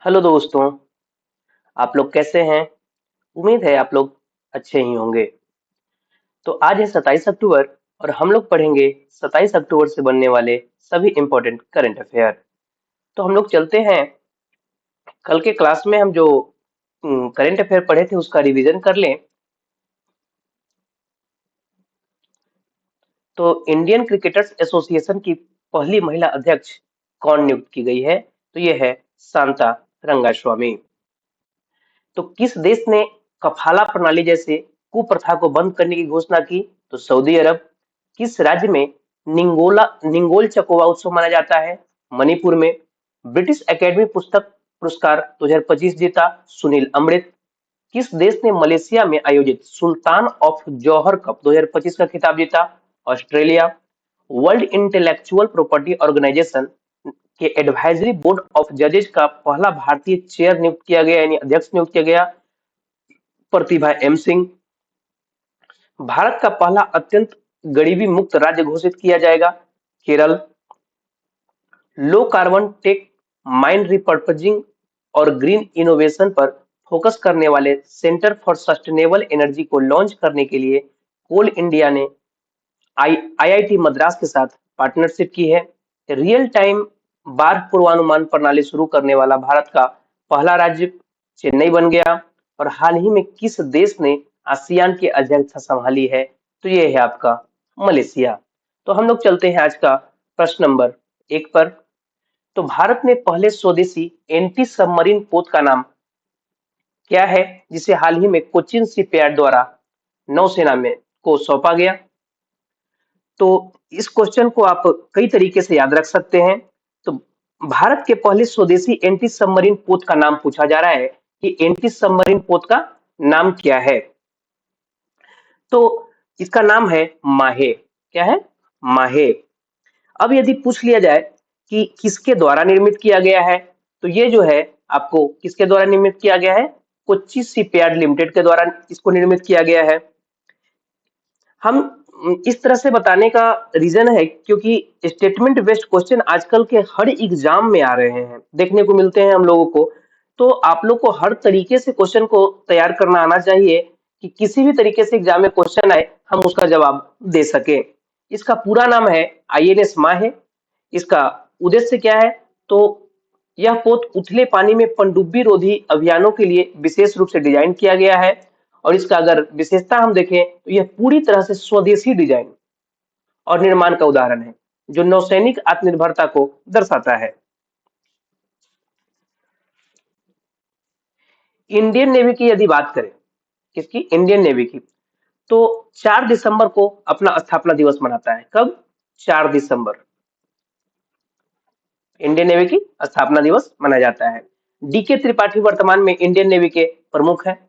Hello दोस्तों, आप लोग कैसे हैं? उम्मीद है आप लोग अच्छे ही होंगे। तो आज है 27 अक्टूबर और हम लोग पढ़ेंगे 27 अक्टूबर से बनने वाले सभी इम्पोर्टेंट करंट अफेयर। तो हम लोग चलते हैं, कल के क्लास में हम जो करंट अफेयर पढ़े थे उसका रिवीजन कर लें। तो इंडियन क्रिकेटर्स एसोसिएशन की पहली महिला अध्यक्ष कौन नियुक्त की गई है? तो ये है शांता रंगास्वामी। तो किस देश ने कफाला प्रणाली जैसे कुप्रथा को बंद करने की घोषणा की? तो सऊदी अरब। किस राज्य में निंगोल चकोवा उत्सव मनाया जाता है? मणिपुर में। ब्रिटिश एकेडमी पुस्तक पुरस्कार 2025 जीता सुनील अमृत। किस देश ने मलेशिया में आयोजित सुल्तान ऑफ जौहर कप 2025 का खिताब जीता? Australia. World Intellectual Property Organization के एडवाइजरी बोर्ड ऑफ जजेस का पहला भारतीय चेयर नियुक्त किया गया, यानी अध्यक्ष नियुक्त किया गया, प्रतिभा एम सिंह। भारत का पहला अत्यंत गरीबी मुक्त राज्य घोषित किया जाएगा, Kerala. Low carbon tech, mine repurposing और ग्रीन इनोवेशन पर फोकस करने वाले सेंटर फॉर सस्टेनेबल एनर्जी को लॉन्च करने के लिए कोल इंडिया ने आईआईटी मद्रास के साथ पार्टनरशिप की है। रियल टाइम बाढ़ पूर्वानुमान प्रणाली शुरू करने वाला भारत का पहला राज्य चेन्नई बन गया। और हाल ही में किस देश ने आसियान की अध्यक्षता संभाली है? तो ये है आपका मलेशिया। तो हम लोग चलते हैं आज का प्रश्न नंबर 1 पर। तो भारत ने पहले स्वदेशी एंटी सबमरीन पोत का नाम क्या है, जिसे हाल ही में कोचिन शिपयार्ड द्वारा नौसेना में को सौंपा गया? तो इस क्वेश्चन को आप कई तरीके से याद रख सकते हैं। तो भारत के पहले स्वदेशी एंटी सबमरीन पोत का नाम पूछा जा रहा है कि एंटी सबमरीन पोत का नाम क्या है? तो इसका नाम है माहे। क्या है? माहे। अब यदि पूछ लिया जाए कि किसके द्वारा निर्मित किया गया है, तो ये जो है आपको किसके द्वारा निर्मित किया गया है? कोच्चि शिपयार्ड लिमिटेड के द्वारा इसको निर्मित किया गया है। हम इस तरह से बताने का रीजन है क्योंकि स्टेटमेंट बेस्ड क्वेश्चन आजकल के हर एग्जाम में आ रहे हैं, देखने को मिलते हैं हम लोगों को। तो आप लोग को हर तरीके से क्वेश्चन को तैयार करना आना चाहिए कि किसी भी तरीके से एग्जाम में क्वेश्चन आए हम उसका जवाब दे सके। इसका पूरा नाम है आईएनएस माहे। इसका उद्देश्य क्या है? तो यह पोत उथले पानी में पनडुब्बी रोधी अभियानों के लिए विशेष रूप से डिजाइन किया गया है। और इसका अगर विशेषता हम देखें तो यह पूरी तरह से स्वदेशी डिजाइन और निर्माण का उदाहरण है, जो नौसैनिक आत्मनिर्भरता को दर्शाता है। इंडियन नेवी की यदि बात करें, किसकी? इंडियन नेवी की। तो 4 दिसंबर को अपना स्थापना दिवस मनाता है। कब? 4 दिसंबर इंडियन नेवी की स्थापना दिवस मनाया जाता है। डीके त्रिपाठी वर्तमान में इंडियन नेवी के प्रमुख हैं।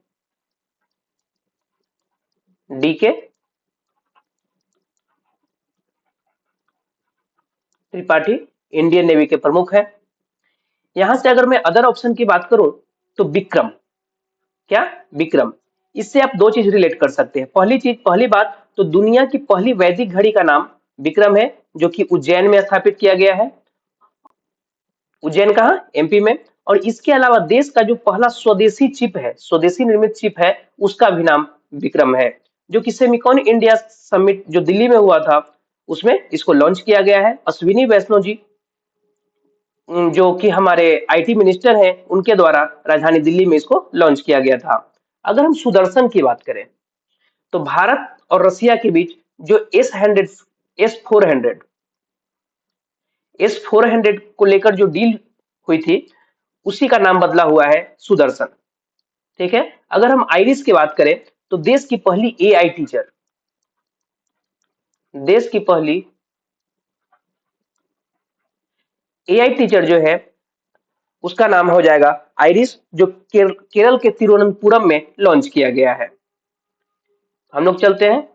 डीके त्रिपाठी इंडियन नेवी के प्रमुख हैं। यहां से अगर मैं अदर ऑप्शन की बात करूं तो विक्रम। क्या? विक्रम। इससे आप दो चीज रिलेट कर सकते हैं। पहली बात तो दुनिया की पहली वैदिक घड़ी का नाम विक्रम है, जो कि उज्जैन में स्थापित किया गया है। उज्जैन कहाँ? एमपी में। और इसके अलावा देश का जो पहला स्वदेशी चिप है, स्वदेशी निर्मित चिप है, उसका भी नाम विक्रम है, जो कि सेमिकॉन इंडिया समिट जो दिल्ली में हुआ था उसमें इसको लॉन्च किया गया है। अश्विनी वैष्णव जी, जो कि हमारे आईटी मिनिस्टर हैं, उनके द्वारा राजधानी दिल्ली में इसको लॉन्च किया गया था। अगर हम सुदर्शन की बात करें तो भारत और रसिया के बीच जो एस 400 को लेकर जो डील हुई थी उसी का नाम बदला हुआ है सुदर्शन। ठीक है। अगर हम आईरिस की बात करें तो देश की पहली एआई टीचर जो है उसका नाम हो जाएगा आइरिस, जो केरल के तिरुवनंतपुरम में लॉन्च किया गया है। हम लोग चलते हैं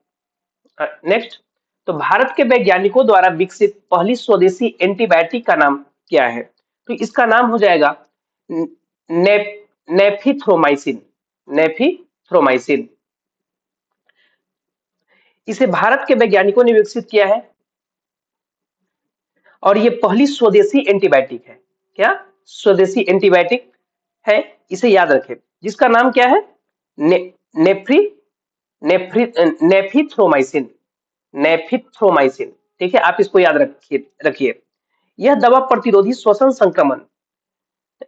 नेक्स्ट। तो भारत के वैज्ञानिकों द्वारा विकसित पहली स्वदेशी एंटीबायोटिक का नाम क्या है? तो इसका नाम हो जाएगा ने, नेफिथ्रोमाइसिन। नेफिथ्रोमाइसिन। इसे भारत के वैज्ञानिकों ने विकसित किया है और ये पहली स्वदेशी एंटीबायोटिक है। क्या? स्वदेशी एंटीबायोटिक। है, इसे याद रखें, जिसका नाम क्या है? ने, नेफ्री नेफ्री नेफिथ्रोमाइसिन। नेफिथ्रोमाइसिन, ठीक है, आप इसको याद रखिए। यह दवा प्रतिरोधी श्वसन संक्रमण,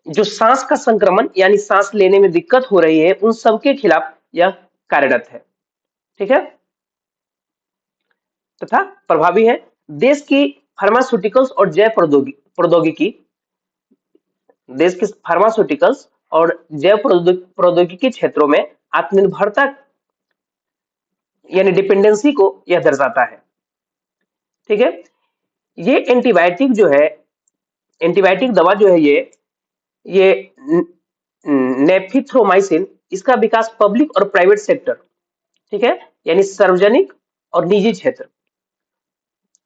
जो सांस का संक्रमण यानी सांस लेने में दिक्कत हो रही है, उन सबके खिलाफ यह कार्यरत है, ठीक है, तथा प्रभावी है। देश की फार्मास्यूटिकल्स और जैव प्रौद्योगिकी देश के फार्मास्यूटिकल्स और जैव प्रौद्योगिकी क्षेत्रों में आत्मनिर्भरता यानी डिपेंडेंसी को यह दर्शाता है, ठीक है। ये एंटीबायोटिक जो है, एंटीबायोटिक दवा जो है, ये नेफिथ्रोमाइसिन, इसका विकास पब्लिक और प्राइवेट सेक्टर, ठीक है, यानी सार्वजनिक और निजी क्षेत्र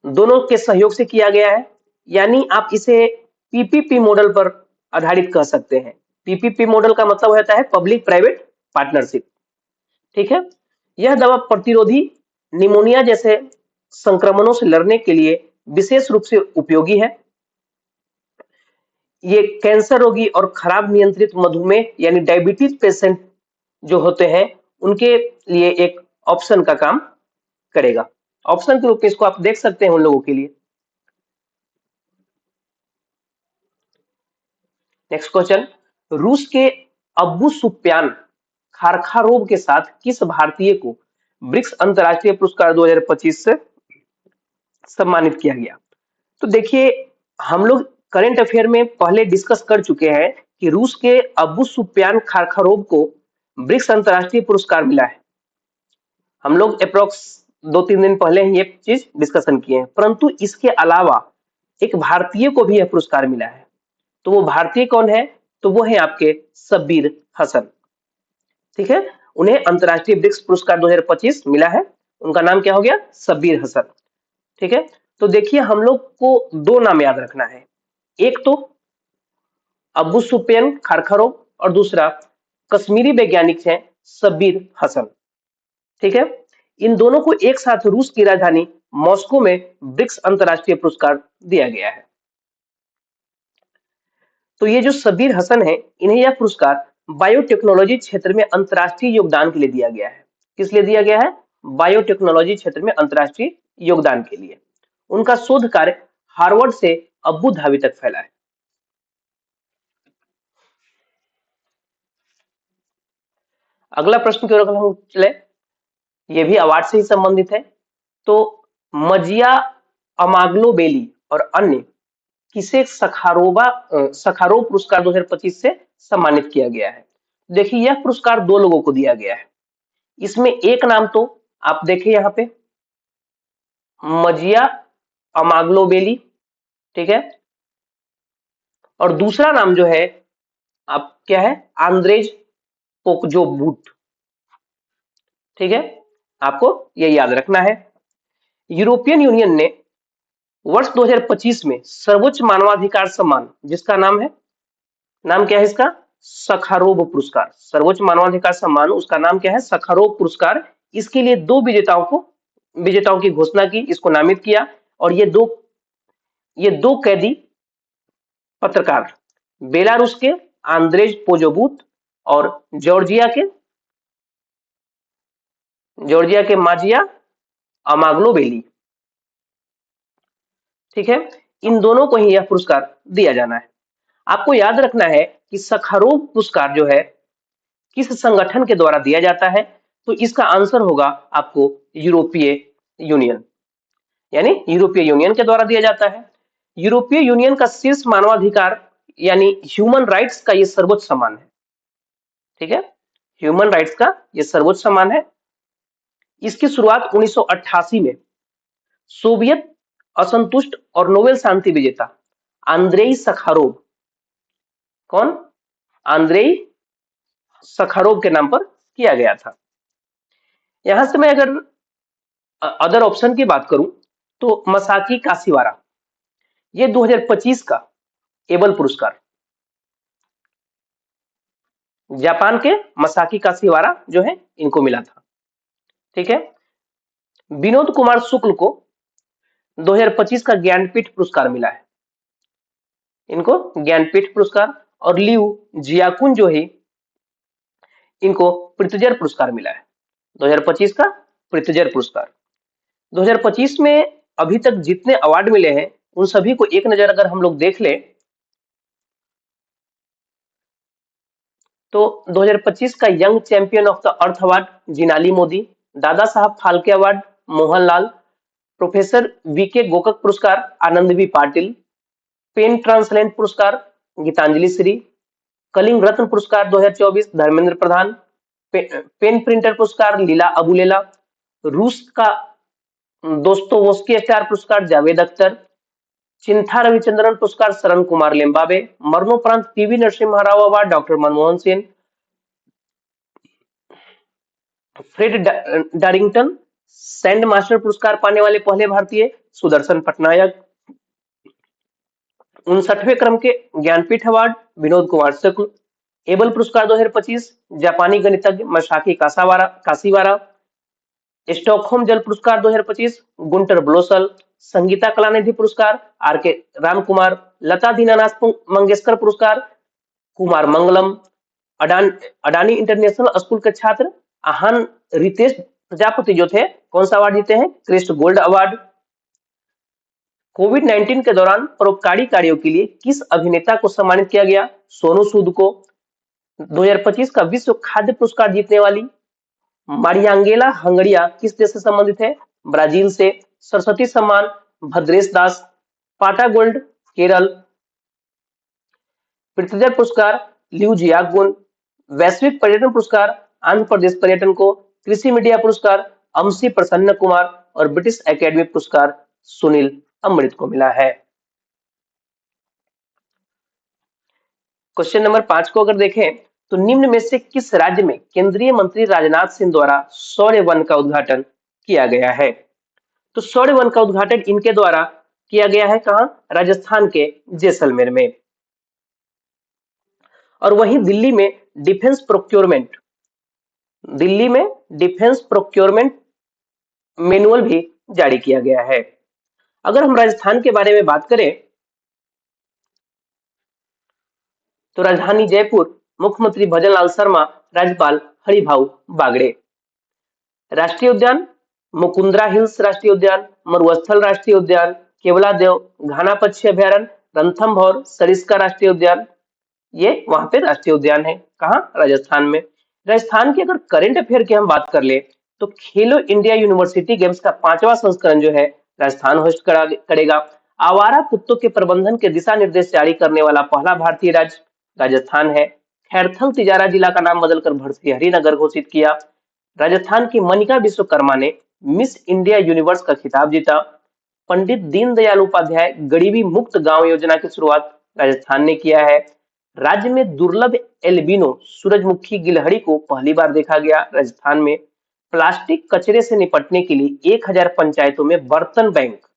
दोनों के सहयोग से किया गया है। यानी आप इसे पीपीपी मॉडल पर आधारित कह सकते हैं। पीपीपी मॉडल का मतलब होता है पब्लिक प्राइवेट पार्टनरशिप, ठीक है। यह दवा प्रतिरोधी निमोनिया जैसे संक्रमणों से लड़ने के लिए विशेष रूप से उपयोगी है। ये कैंसर रोगी और खराब नियंत्रित मधुमेह यानी डायबिटीज पेशेंट जो होते हैं, उनके लिए एक ऑप्शन का काम करेगा। ऑप्शन के रूप में इसको आप देख सकते हैं उन लोगों के लिए। नेक्स्ट क्वेश्चन, रूस के अब्बू सुफियान खारखारोव के साथ किस भारतीय को ब्रिक्स अंतरराष्ट्रीय पुरस्कार 2025 से सम्मानित किया गया? तो देखिए, हम लोग करंट अफेयर में पहले डिस्कस कर चुके हैं कि रूस के अब्बू सुफियान खारखारोव को ब्रिक्स अंतरराष्ट्रीय पुरस्कार मिला है। हम लोग अप्रोक्स 2-3 दिन पहले ही ये चीज डिस्कशन किए हैं, परंतु इसके अलावा एक भारतीय को भी यह पुरस्कार मिला है। तो वो भारतीय कौन है? तो वो है आपके शब्बीर हसन, ठीक है। उन्हें अंतरराष्ट्रीय ब्रिक्स पुरस्कार 2025 मिला है। उनका नाम क्या हो गया? शब्बीर हसन, ठीक है। तो देखिए, हम लोग को दो नाम याद रखना है, एक तो अब्बू सुफियान खारखारोव और दूसरा कश्मीरी वैज्ञानिक है शब्बीर हसन, ठीक है। इन दोनों को एक साथ रूस की राजधानी मॉस्को में ब्रिक्स अंतरराष्ट्रीय पुरस्कार दिया गया है। तो ये जो शब्बीर हसन है, इन्हें यह पुरस्कार बायोटेक्नोलॉजी क्षेत्र में अंतरराष्ट्रीय योगदान के लिए दिया गया है। किस लिए दिया गया है? बायोटेक्नोलॉजी क्षेत्र में अंतरराष्ट्रीय योगदान के लिए। उनका शोध कार्य हार्वर्ड से अब्बू धाबी तक फैला है। अगला प्रश्न की ओर अगर हम चले, ये भी अवार्ड से ही संबंधित है। तो मजिया अमाग्लोबेली और अन्य किसे सखारोव पुरस्कार 2025 से सम्मानित किया गया है? देखिए, यह पुरस्कार दो लोगों को दिया गया है। इसमें एक नाम तो आप देखिए यहाँ पे, मजिया अमाग्लोबेली, ठीक है, और दूसरा नाम जो है आप क्या है? आंद्रेज पोकजोबूट, ठीक है, आपको ये याद रखना है। यूरोपियन यूनियन ने वर्ष 2025 में सर्वोच्च मानवाधिकार सम्मान, जिसका नाम क्या है इसका? सखारोव पुरस्कार। सर्वोच्च मानवाधिकार सम्मान, उसका नाम क्या है? सखारोव पुरस्कार। इसके लिए दो विजेताओं की घोषणा की, इसको नामित किया। और ये दो कैदी पत्रकार, बेलारूस के आंद्रेज पोजोबूत और जॉर्जिया के माजिया अमाग्लोबेली, ठीक है। इन दोनों को ही यह पुरस्कार दिया जाना है। आपको याद रखना है कि सखारोव पुरस्कार जो है किस संगठन के द्वारा दिया जाता है? तो इसका आंसर होगा आपको यूरोपीय यूनियन, यानी यूरोपीय यूनियन के द्वारा दिया जाता है। यूरोपीय यूनियन का शीर्ष मानवाधिकार यानी ह्यूमन राइट्स का ये सर्वोच्च सम्मान है, ठीक है। ह्यूमन राइट्स का ये सर्वोच्च सम्मान है। इसकी शुरुआत 1988 में सोवियत असंतुष्ट और नोबेल शांति विजेता आंद्रेई सखारोव, कौन? आंद्रेई सखारोव के नाम पर किया गया था। यहां से मैं अगर अदर ऑप्शन की बात करूं, तो मसाकी काशिवारा, ये 2025 का एबल पुरस्कार, जापान के मसाकी काशिवारा जो है, इनको मिला था, ठीक है। विनोद कुमार शुक्ल को 2025 का ज्ञानपीठ पुरस्कार मिला है, इनको ज्ञानपीठ पुरस्कार। और लियू जियाकुन जो है इनको प्रित्जर पुरस्कार मिला है 2025 का प्रित्जर पुरस्कार। 2025 में अभी तक जितने अवार्ड मिले हैं उन सभी को एक नजर अगर हम लोग देख लें तो 2025 का young champion of the earth award Jinali Modi, Dada Saheb Phalke award Mohanlal, professor V K Gokak पुरस्कार आनंदवी पाटिल, पेन ट्रांसलेंट पुरस्कार गीतांजलि श्री, कलिंग रत्न पुरस्कार 2024 धर्मेंद्र प्रधान, पेन प्रिंटर पुरस्कार लीला अबुलेला, रूस का दोस्तोवस्की स्टार पुरस्कार जावेद अख्तर, चिंथा रविचंद्रन पुरस्कार शरण कुमार लिम्बाबे, मरणोपरांत PV Narasimha Rao award doctor Manmohan Singh, Fred Darrington sand master पुरस्कार पाने वाले पहले भारतीय, सुदर्शन पटनायक, 59वें क्रम के ज्ञानपीठ अवार्ड विनोद कुमार शुक्ल, एबल पुरस्कार 2025 जापानी गणितज्ञ मसाकी काशीवारा, स्टॉकहोम जल पुरस्कार 2025 गुंटर ब्लोसल, संगीता कलानिधि पुरस्कार आर के रामकुमार, लता दीनानाथ मंगेशकर पुरस्कार कुमार मंगलम, अडानी इंटरनेशनल स्कूल के छात्र आहान रितेश प्रजापति जो थे कौन सा अवार्ड जीते हैं क्रिस्ट गोल्ड अवार्ड। कोविड-19 के दौरान परोपकारी कार्यों के लिए किस अभिनेता को सम्मानित किया गया? सोनू सूद को। 2025 का विश्व खाद्य पुरस्कार जीतने वाली मारियांगेला हंगड़िया किस देश से संबंधित है? ब्राजील से। सरस्वती सम्मान भद्रेश दास, पाटा गोल्ड केरल, प्रित्जर पुरस्कार लियू जियाकुन, वैश्विक पर्यटन पुरस्कार आंध्र प्रदेश पर्यटन को, कृषि मीडिया पुरस्कार अमसी प्रसन्न कुमार और ब्रिटिश एकेडमी पुरस्कार सुनील अमृत को मिला है। क्वेश्चन नंबर 5 को अगर देखें तो निम्न में से किस राज्य में केंद्रीय मंत्री राजनाथ सिंह द्वारा सौर्य वन का उद्घाटन किया गया है? तो सौर्य वन का उद्घाटन इनके द्वारा किया गया है कहां? राजस्थान के जैसलमेर में। और वहीं दिल्ली में डिफेंस प्रोक्योरमेंट मैनुअल भी जारी किया गया है। अगर हम राजस्थान के बारे में बात करें तो राजधानी जयपुर, मुख्यमंत्री भजनलाल शर्मा, राज्यपाल हरिभाऊ बागड़े। राष्ट्रीय उद्यान मुकुंदरा हिल्स राष्ट्रीय उद्यान, मरुस्थल राष्ट्रीय उद्यान, केवलादेव घाना पक्षी अभ्यारण्य, रणथंभौर सरिस्का राष्ट्रीय उद्यान, ये वहां पे राष्ट्रीय उद्यान है। कहाँ? राजस्थान में। राजस्थान की अगर करंट अफेयर की हम बात कर ले तो खेलो इंडिया यूनिवर्सिटी गेम्स का 5वां संस्करण जो है राजस्थान होस्ट करेगा। आवारा कुत्तों के प्रबंधन के दिशा निर्देश जारी करने वाला पहला भारतीय राज्य राजस्थान है। खैरथल तिजारा जिला का नाम बदलकर भर्तृहरि नगर घोषित किया। राजस्थान की मनिका विश्वकर्मा ने मिस इंडिया यूनिवर्स का खिताब जीता। पंडित दीनदयाल उपाध्याय गरीबी मुक्त गांव योजना की शुरुआत राजस्थान ने किया है। राज्य में दुर्लभ एल्बिनो सूरजमुखी गिलहरी को पहली बार देखा गया राजस्थान में। प्लास्टिक कचरे से निपटने के लिए 1000 पंचायतों में बर्तन बैंक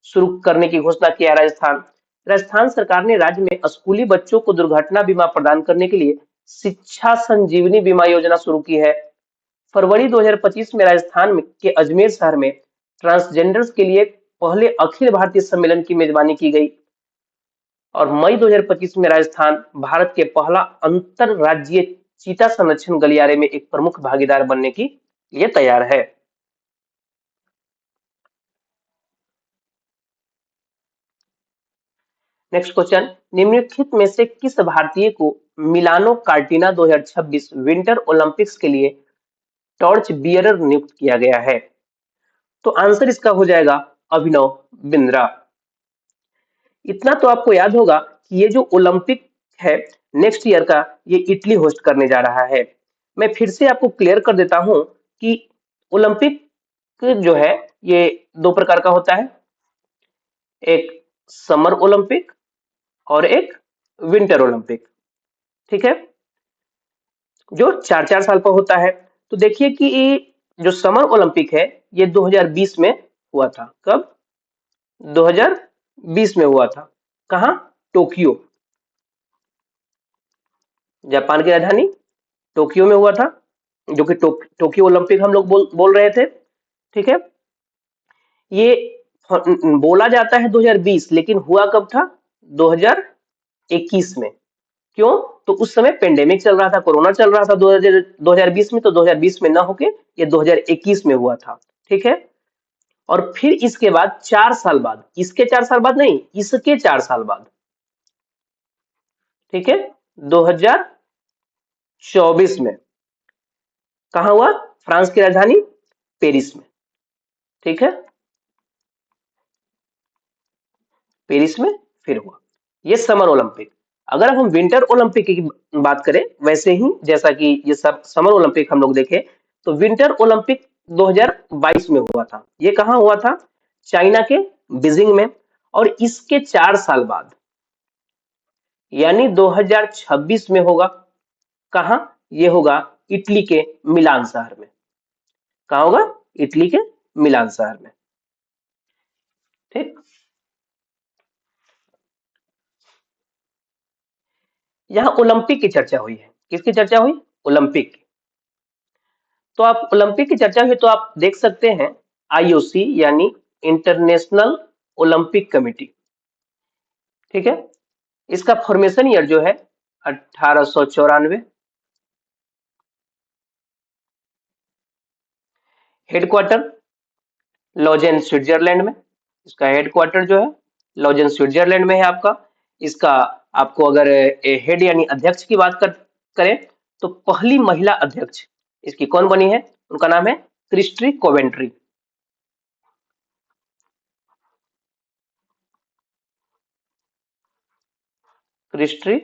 शुरू करने की घोषणा किया राजस्थान। राजस्थान सरकार ने राज्य में स्कूली बच्चों को दुर्घटना बीमा प्रदान करने के लिए शिक्षा संजीवनी बीमा योजना शुरू की है। फरवरी 2025 में राजस्थान के अजमेर शहर में ट्रांसजेंडर्स के लिए पहले अखिल भारतीय सम्मेलन की मेजबानी की गई। और मई 2025 में राजस्थान भारत के पहला अंतरराज्यीय चीता संरक्षण गलियारे में एक प्रमुख भागीदार बनने की लिए तैयार है। नेक्स्ट क्वेश्चन, निम्नलिखित में से किस भारतीय को मिलानो कार्टिना 2026 विंटर ओलंपिक्स के लिए टॉर्च बियरर नियुक्त किया गया है? तो आंसर इसका हो जाएगा अभिनव बिंद्रा। इतना तो आपको याद होगा कि ये जो ओलंपिक है नेक्स्ट ईयर का ये इटली होस्ट करने जा रहा है। मैं फिर से आपको क्लियर कर देता हूं कि ओलंपिक जो है ये दो प्रकार का होता है, एक समर ओलंपिक और एक विंटर ओलंपिक। ठीक है, जो 4-4 साल पर होता है। तो देखिए कि ये जो समर ओलंपिक है ये 2020 में हुआ था। कब? 2020 में हुआ था। कहां? टोक्यो, जापान की राजधानी टोक्यो में हुआ था, जो कि टोक्यो ओलंपिक हम लोग बोल रहे थे। ठीक है, ये बोला जाता है 2020 लेकिन हुआ कब था? 2021 में। क्यों? तो उस समय पेंडेमिक चल रहा था, कोरोना चल रहा था 2020 में, तो 2020 में ना होके ये 2021 में हुआ था। ठीक है। और फिर इसके बाद 4 साल बाद, इसके 4 साल बाद नहीं, इसके 4 साल बाद, ठीक है, 2024 में कहा हुआ? फ्रांस की राजधानी पेरिस में। ठीक है, पेरिस में फिर हुआ ये समर ओलंपिक। अगर हम विंटर ओलंपिक की बात करें, वैसे ही जैसा कि ये सब समर ओलंपिक हम लोग देखें, तो विंटर ओलंपिक 2022 में हुआ था। ये कहाँ हुआ था? चाइना के बीजिंग में। और इसके 4 साल बाद यानी 2026 में होगा। कहाँ? ये होगा इटली के मिलान शहर में। कहाँ होगा? इटली के मिलान शहर में। ठीक। यहाँ ओलंपिक की चर्चा हुई है। किसकी चर्चा हुई? ओलंपिक की। तो आप ओलंपिक की चर्चा हुई तो आप देख सकते हैं आईओसी यानी इंटरनेशनल ओलंपिक कमेटी। ठीक है। इसका फॉर्मेशन ईयर जो है 1894। हेडक्वार्टर लॉजेन स्विट्जरलैंड में। इसका हेडक्वार्टर जो है लॉजेन स्विट्जरलैंड में है आपका। इसका आपको अगर हेड यानी अध्यक्ष की बात करें, तो पहली महिला अध्यक्ष इसकी कौन बनी है? उनका नाम है क्रिस्टी कोवेंट्री। Christie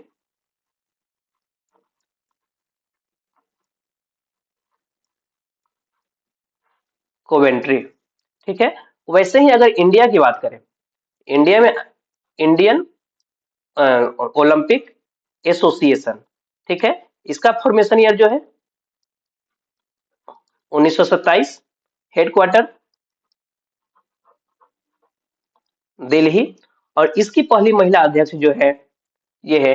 Coventry. ठीक है। वैसे ही अगर इंडिया की बात करें, इंडिया में इंडियन ओलंपिक एसोसिएशन। ठीक है। इसका फॉर्मेशन ईयर जो है 1927। हेडक्वार्टर दिल्ली। और इसकी पहली महिला अध्यक्ष जो है ये है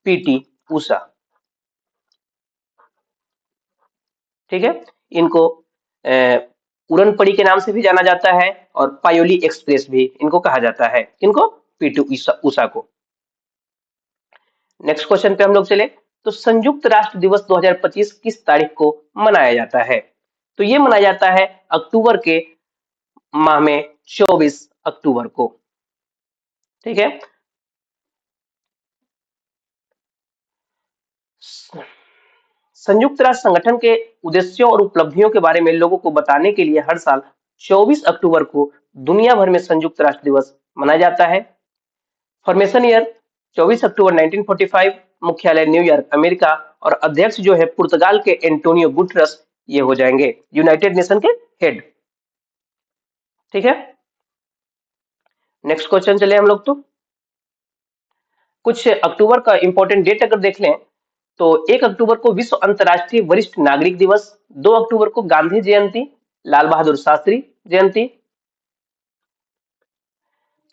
पीटी उषा। ठीक है। इनको उड़न पड़ी के नाम से भी जाना जाता है और पायोली एक्सप्रेस भी इनको कहा जाता है। इनको पीटी उषा को। नेक्स्ट क्वेश्चन पे हम लोग चले, तो संयुक्त राष्ट्र दिवस 2025 किस तारीख को मनाया जाता है? तो ये मनाया जाता है अक्टूबर के माह में 24 अक्टूबर को। ठीक है। संयुक्त राष्ट्र संगठन के उद्देश्यों और उपलब्धियों के बारे में लोगों को बताने के लिए हर साल 24 अक्टूबर को दुनिया भर में संयुक्त राष्ट्र दिवस मनाया जाता है। फॉर्मेशन ईयर 24 अक्टूबर 1945। मुख्यालय न्यूयॉर्क अमेरिका। और अध्यक्ष जो है पुर्तगाल के एंटोनियो गुटरस ये हो जाएंगे यूनाइटेड नेशन के हेड। ठीक है। नेक्स्ट क्वेश्चन चले हम लोग, तो कुछ अक्टूबर का इंपॉर्टेंट डेट अगर देख लें, तो 1 अक्टूबर को विश्व अंतर्राष्ट्रीय वरिष्ठ नागरिक दिवस। 2 अक्टूबर को गांधी जयंती, लाल बहादुर शास्त्री जयंती।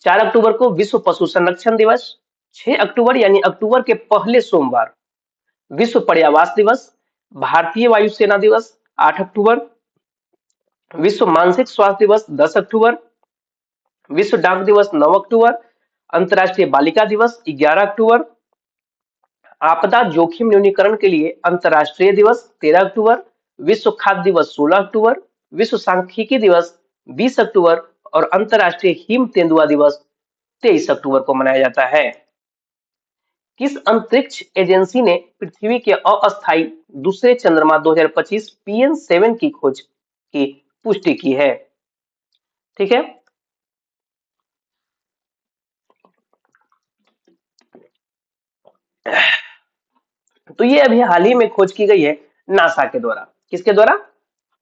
4 अक्टूबर को विश्व पशु संरक्षण दिवस। 6 अक्टूबर यानी अक्टूबर के पहले सोमवार विश्व पर्यावरण दिवस। भारतीय वायुसेना दिवस 8 अक्टूबर। विश्व मानसिक स्वास्थ्य दिवस 10 अक्टूबर। विश्व डाक दिवस 9 अक्टूबर। अंतर्राष्ट्रीय बालिका दिवस 11 अक्टूबर। आपदा जोखिम न्यूनीकरण के लिए अंतर्राष्ट्रीय दिवस 13 अक्टूबर। विश्व खाद्य दिवस 16 अक्टूबर। विश्व सांख्यिकी दिवस 20 अक्टूबर। और अंतर्राष्ट्रीय हिम तेंदुआ दिवस 23 अक्टूबर को मनाया जाता है। किस अंतरिक्ष एजेंसी ने पृथ्वी के अस्थायी दूसरे चंद्रमा 2025 PN7 की खोज की पुष्टि की है? ठीक है। तो ये अभी हाल ही में खोज की गई है नासा के द्वारा। किसके द्वारा?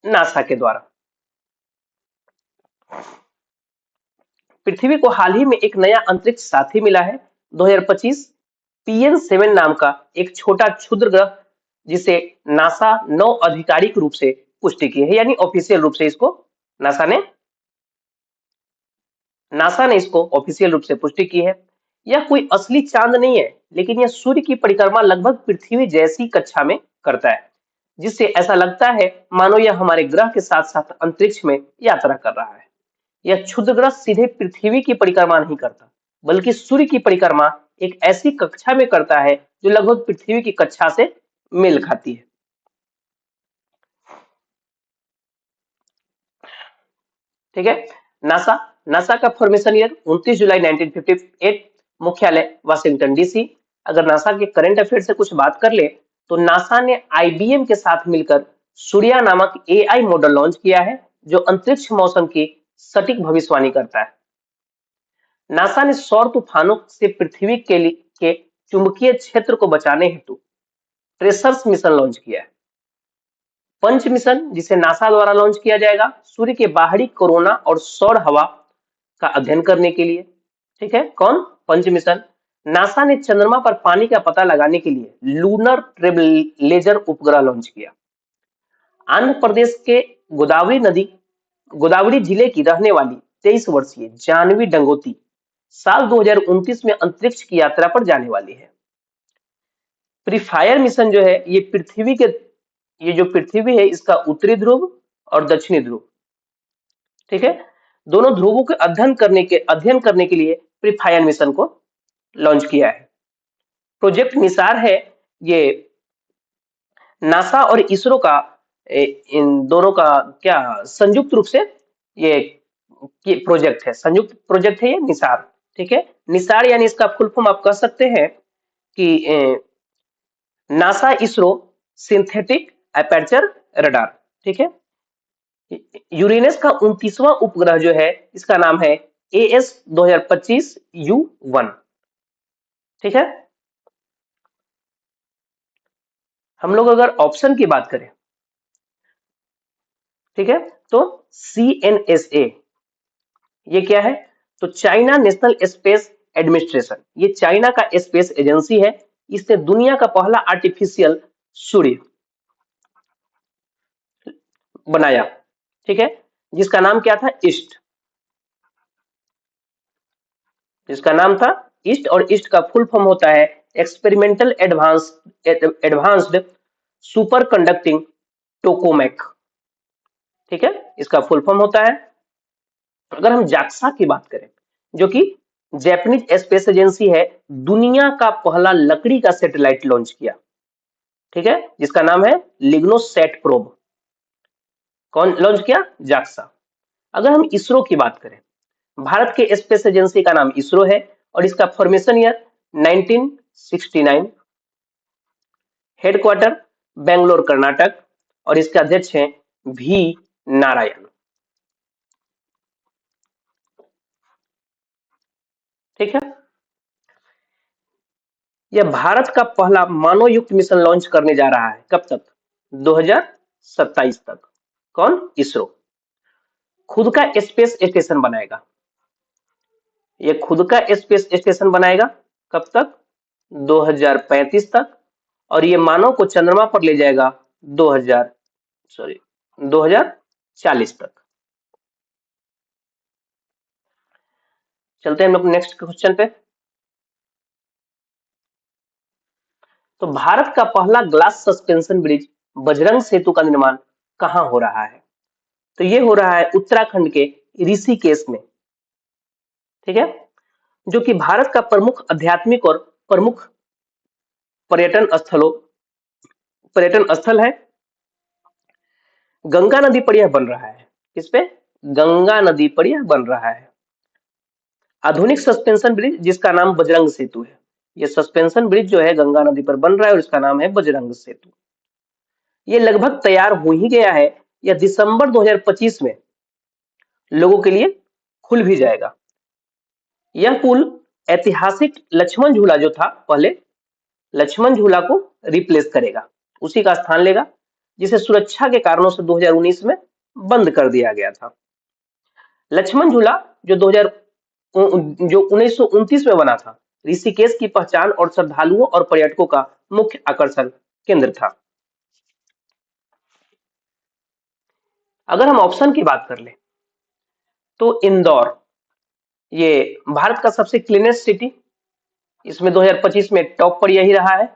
नासा के द्वारा। पृथ्वी को हाल ही में एक नया अंतरिक्ष साथी मिला है 2025 PN7 नाम का एक छोटा क्षुद्र ग्रह, जिसे नासा नौ आधिकारिक रूप से पुष्टि की है, यानी ऑफिशियल रूप से इसको नासा ने इसको ऑफिशियल रूप से पुष्टि की है। यह कोई असली चांद नहीं है, लेकिन यह सूर्य की परिक्रमा लगभग पृथ्वी जैसी कक्षा में करता है, जिससे ऐसा लगता है मानो यह हमारे ग्रह के साथ साथ अंतरिक्ष में यात्रा कर रहा है। यह क्षुद्र ग्रह सीधे पृथ्वी की परिक्रमा नहीं करता, बल्कि सूर्य की परिक्रमा एक ऐसी कक्षा में करता है जो लगभग पृथ्वी की कक्षा से मेल खाती है। ठीक है। नासा नासा का फॉर्मेशन ईयर 29 जुलाई 1958, मुख्यालय वाशिंगटन डीसी। अगर नासा के करंट अफेयर से कुछ बात कर ले तो नासा ने आईबीएम के साथ मिलकर सूर्या नामक एआई मॉडल लॉन्च किया है जो अंतरिक्ष मौसम की सटीक भविष्यवाणी करता है। नासा ने सौर तूफानों से पृथ्वी के चुंबकीय क्षेत्र को बचाने हेतु ट्रेसर्स मिशन लॉन्च किया है। पंच मिशन जिसे नासा द्वारा लॉन्च किया जाएगा सूर्य के बाहरी कोरोना और सौर हवा का अध्ययन करने के लिए। ठीक है, कौन? पंच मिशन। नासा ने चंद्रमा पर पानी का पता लगाने के लिए लूनर ट्रेलब्लेजर उपग्रह लॉन्च किया। आंध्र प्रदेश के गोदावरी जिले की रहने वाली 23 वर्षीय जानवी डंगोती साल 2029 में अंतरिक्ष की यात्रा पर जाने वाली है। प्रीफायर मिशन जो है ये जो पृथ्वी है इसका उत्तरी ध्रुव और दक्षिणी ध्रुव, ठीक है, दोनों ध्रुवों के अध्ययन करने के लिए प्रीफायर मिशन को लॉन्च किया है। प्रोजेक्ट निसार है, ये नासा और इसरो का इन दोनों का क्या संयुक्त रूप से ये प्रोजेक्ट है, संयुक्त प्रोजेक्ट है ये निसार। ठीक है, निसार यानी इसका फुल फॉर्म आप कह सकते हैं कि NASA ISRO synthetic aperture radar. ठीक है, यूरेनस का 29वां उपग्रह जो है इसका नाम है AS 2025 U1। ठीक है, हम लोग अगर ऑप्शन की बात करें, ठीक है, तो CNSA ये क्या है? तो चाइना नेशनल स्पेस एडमिनिस्ट्रेशन, ये चाइना का स्पेस एजेंसी है। इसने दुनिया का पहला आर्टिफिशियल सूर्य बनाया, ठीक है, जिसका नाम क्या था? ईस्ट, जिसका नाम था ईस्ट, और ईस्ट का फुल फॉर्म होता है experimental advanced super conducting tokamak. ठीक है, इसका फुल फॉर्म होता है। अगर हम जाक्सा की बात करें जो कि जापानीज स्पेस एजेंसी है, दुनिया का पहला लकड़ी का सैटेलाइट लॉन्च किया, ठीक है, जिसका नाम है लिग्नोसैट प्रोब। कौन लॉन्च किया? जाक्सा। अगर हम इसरो की बात करें, भारत के स्पेस एजेंसी का नाम इसरो है और इसका formation year 1969, headquarter Bangalore Karnataka, और इसके अध्यक्ष हैं वी नारायण। ठीक है, यह भारत का पहला मानव युक्त मिशन लॉन्च करने जा रहा है। कब तक? 2027 तक। कौन? इसरो। खुद का स्पेस स्टेशन बनाएगा, ये खुद का स्पेस स्टेशन बनाएगा। कब तक? 2035 तक। और ये मानव को चंद्रमा पर ले जाएगा 2040 तक। चलते हैं हम लोग नेक्स्ट क्वेश्चन पे। तो भारत का पहला ग्लास सस्पेंशन ब्रिज बजरंग सेतु का निर्माण कहाँ हो रहा है? तो ये हो रहा है उत्तराखंड के ऋषिकेश में। ठीक है, जो कि भारत का प्रमुख आध्यात्मिक और प्रमुख पर्यटन स्थल है। गंगा नदी पर यह बन रहा है। किस पे? गंगा नदी पर यह बन रहा है। आधुनिक सस्पेंशन ब्रिज जिसका नाम बजरंग सेतु है। ये सस्पेंशन ब्रिज जो है गंगा नदी पर बन रहा है और इसका नाम है बजरंग सेतु। ये लगभग तैयार हो ही गया है। यह दिसंबर 2025 में लोगों के लिए खुल भी जाएगा। यह पुल ऐतिहासिक लक्ष्मण झूला जो था पहले, लक्ष्मण झूला को रिप्लेस करेगा, उसी का स्थान लेगा, जिसे सुरक्षा के कारणों से 2019 में बंद कर दिया गया था। लक्ष्मण झूला जो 1929 में बना था, ऋषिकेश की पहचान और श्रद्धालुओं और पर्यटकों का मुख्य आकर्षण केंद्र था। अगर हम ऑप्शन की बात कर ले तो इंदौर, ये भारत का सबसे क्लीनेस्ट सिटी, इसमें 2025 में टॉप पर यही रहा है।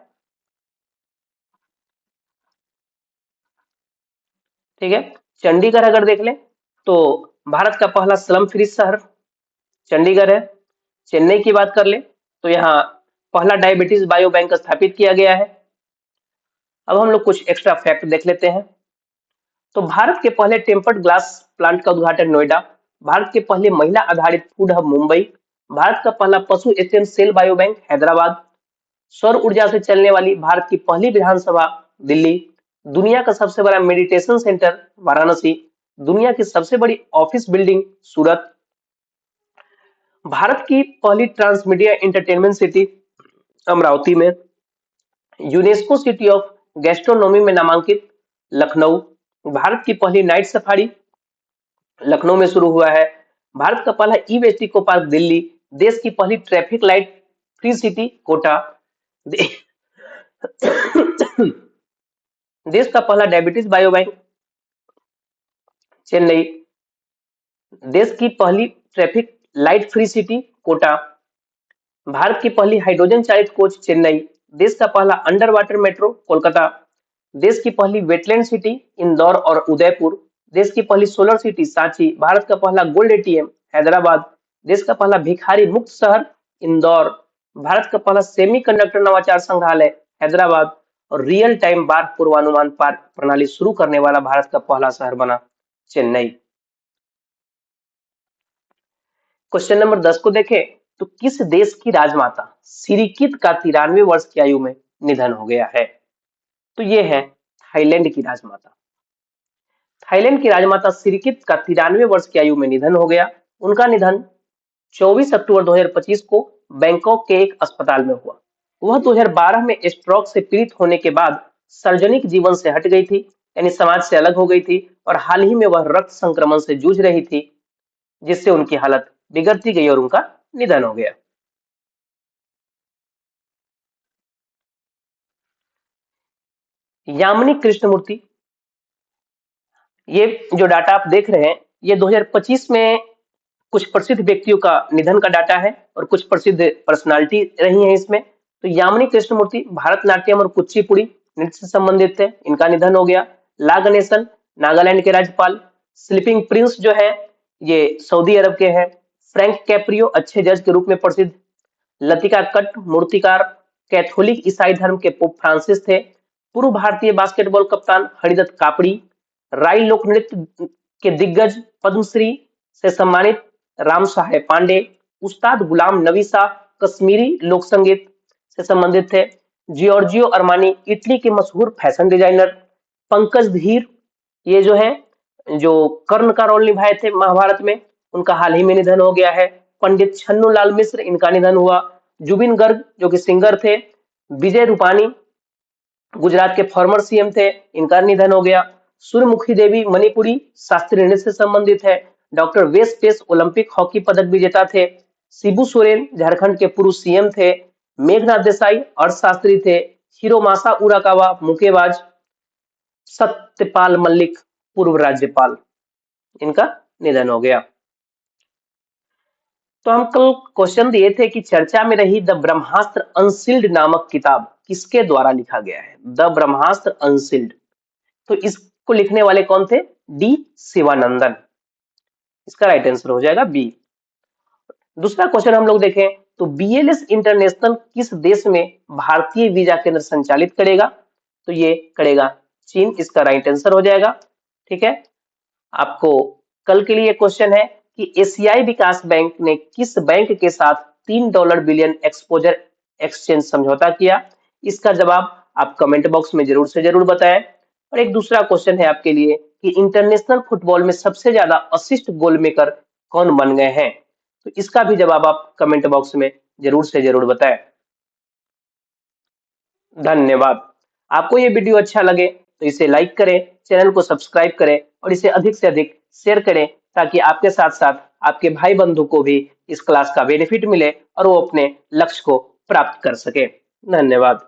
ठीक है, चंडीगढ़ अगर देख ले तो भारत का पहला स्लम फ्री शहर चंडीगढ़ है। चेन्नई की बात कर ले तो यहाँ पहला डायबिटीज बायो बैंक स्थापित किया गया है? अब हम लोग कुछ एक्स्ट्रा फैक्ट देख लेते हैं। तो भारत के पहले टेम्पर्ड ग्लास प्लांट का उद्घाटन नोएडा, भारत के पहले महिला आधारित फूड हब मुंबई, भारत का पहला पशु ATM cell bio bank Hyderabad, सौर ऊर्जा से चलने वाली भारत की पहली विधानसभा दिल्ली, दुनिया का सबसे बड़ा मेडिटेशन सेंटर वाराणसी, दुनिया की सबसे बड़ी ऑफिस बिल्डिंग सूरत, भारत की पहली ट्रांसमीडिया एंटरटेनमेंट सिटी अमरावती में, यूनेस्को सिटी ऑफ गैस्ट्रोनोमी में नामांकित लखनऊ, भारत की पहली नाइट सफारी लखनऊ में शुरू हुआ है, भारत का पहला e waste eco park Delhi, देश की पहली traffic light free city Kota, दे, देश का पहला डायबिटीज बायो बैंक चेन्नई, देश की पहली traffic light free city Kota, Bharat की पहली हाइड्रोजन चालित कोच चेन्नई, देश का पहला अंडर वाटर मेट्रो कोलकाता, देश की पहली वेटलैंड सिटी इंदौर और उदयपुर, देश की पहली सोलर सिटी सांची, भारत का पहला गोल्ड एटीएम हैदराबाद, देश का पहला भिखारी मुक्त शहर इंदौर, भारत का पहला सेमीकंडक्टर नवाचार संग्रहालय हैदराबाद और रियल टाइम बाढ़ पूर्वानुमान प्रणाली शुरू करने वाला भारत का पहला शहर बना चेन्नई। क्वेश्चन नंबर 10 को देखें तो किस देश की राजमाता सिरिकित का 93 वर्ष की आयु में निधन हो गया है? तो ये है थाईलैंड की राजमाता। थाईलैंड की राजमाता सिरिकित का 93 वर्ष की आयु में निधन हो गया। उनका निधन 24 अक्टूबर 2025 को बैंकॉक के एक अस्पताल में हुआ। वह 2012 में स्ट्रोक से पीड़ित होने के बाद सार्वजनिक जीवन से हट गई थी, यानी समाज से अलग हो गई थी और हाल ही में वह रक्त संक्रमण से जूझ रही थी, जिससे उनकी हालत बिगड़ती गई और उनका निधन हो गया। यामिनी कृष्णमूर्ति, ये जो डाटा आप देख रहे हैं ये 2025 में कुछ प्रसिद्ध व्यक्तियों का निधन का डाटा है और कुछ प्रसिद्ध पर्सनालिटी रही हैं इसमें। तो यामिनी कृष्णमूर्ति भारतनाट्यम और कुचिपुड़ी नृत्य से संबंधित थे, इनका निधन हो गया। ला गणेशन नागालैंड के राज्यपाल। स्लीपिंग प्रिंस जो है ये सऊदी अरब के हैं। फ्रैंक कैप्रियो अच्छे जज के रूप में प्रसिद्ध। लतिका कट मूर्तिकार कैथोलिक ईसाई धर्म के पोप फ्रांसिस थे। पूर्व भारतीय बास्केटबॉल कप्तान हरिदत्त कापड़ी। राई लोक नृत्य के दिग्गज पद्मश्री से सम्मानित राम सहाय पांडे। उस्ताद गुलाम नबी शाह कश्मीरी लोक संगीत से संबंधित थे। जियोर्जियो अरमानी इटली के मशहूर फैशन डिजाइनर। पंकज धीर ये जो है जो कर्ण का रोल निभाए थे महाभारत में, उनका हाल ही में निधन हो गया है। पंडित छन्नू लाल मिश्र इनका निधन हुआ। जुबिन गर्ग जो कि सिंगर थे। विजय रूपानी गुजरात के फॉर्मर सीएम थे, इनका निधन हो गया। सूर्यमुखी देवी मणिपुरी शास्त्रीय नृत्य से संबंधित है। डॉक्टर वेस पेस ओलंपिक हॉकी पदक विजेता थे। शिबू सोरेन झारखंड के पूर्व सीएम थे। मेघनाथ देसाई अर्थशास्त्री थे। हिरोमासा उराकावा मुक्केबाज। सत्यपाल मलिक पूर्व राज्यपाल, इनका निधन हो गया। तो हम कल क्वेश्चन दिए थे कि चर्चा में रही द ब्रह्मास्त्र अनसील्ड नामक किताब किसके द्वारा लिखा गया है? द ब्रह्मास्त्र अनसील्ड, तो इसको लिखने वाले कौन थे? डी शिवानंदन। इसका राइट आंसर हो जाएगा बी। दूसरा क्वेश्चन हम लोग देखें तो बीएलएस इंटरनेशनल किस देश में भारतीय वीजा केंद्र संचालित करेगा? तो ये करेगा चीन, इसका राइट आंसर हो जाएगा। ठीक है, आपको कल के लिए क्वेश्चन है कि एशियाई विकास बैंक ने किस बैंक के साथ $3 बिलियन एक्सपोजर एक्सचेंज समझौता किया? इसका जवाब आप कमेंट बॉक्स में जरूर से जरूर बताएं। और एक दूसरा क्वेश्चन है आपके लिए कि इंटरनेशनल फुटबॉल में सबसे ज्यादा असिस्ट गोल मेकर कौन बन गए हैं? तो इसका भी जवाब आप कमेंट बॉक्स में जरूर से जरूर बताएं। धन्यवाद। आपको ये वीडियो अच्छा लगे तो इसे लाइक करें, चैनल को सब्सक्राइब करें और इसे अधिक से अधिक शेयर करें ताकि आपके साथ साथ आपके भाई बंधु को भी इस क्लास का बेनिफिट मिले और वो अपने लक्ष्य को प्राप्त कर सके। धन्यवाद।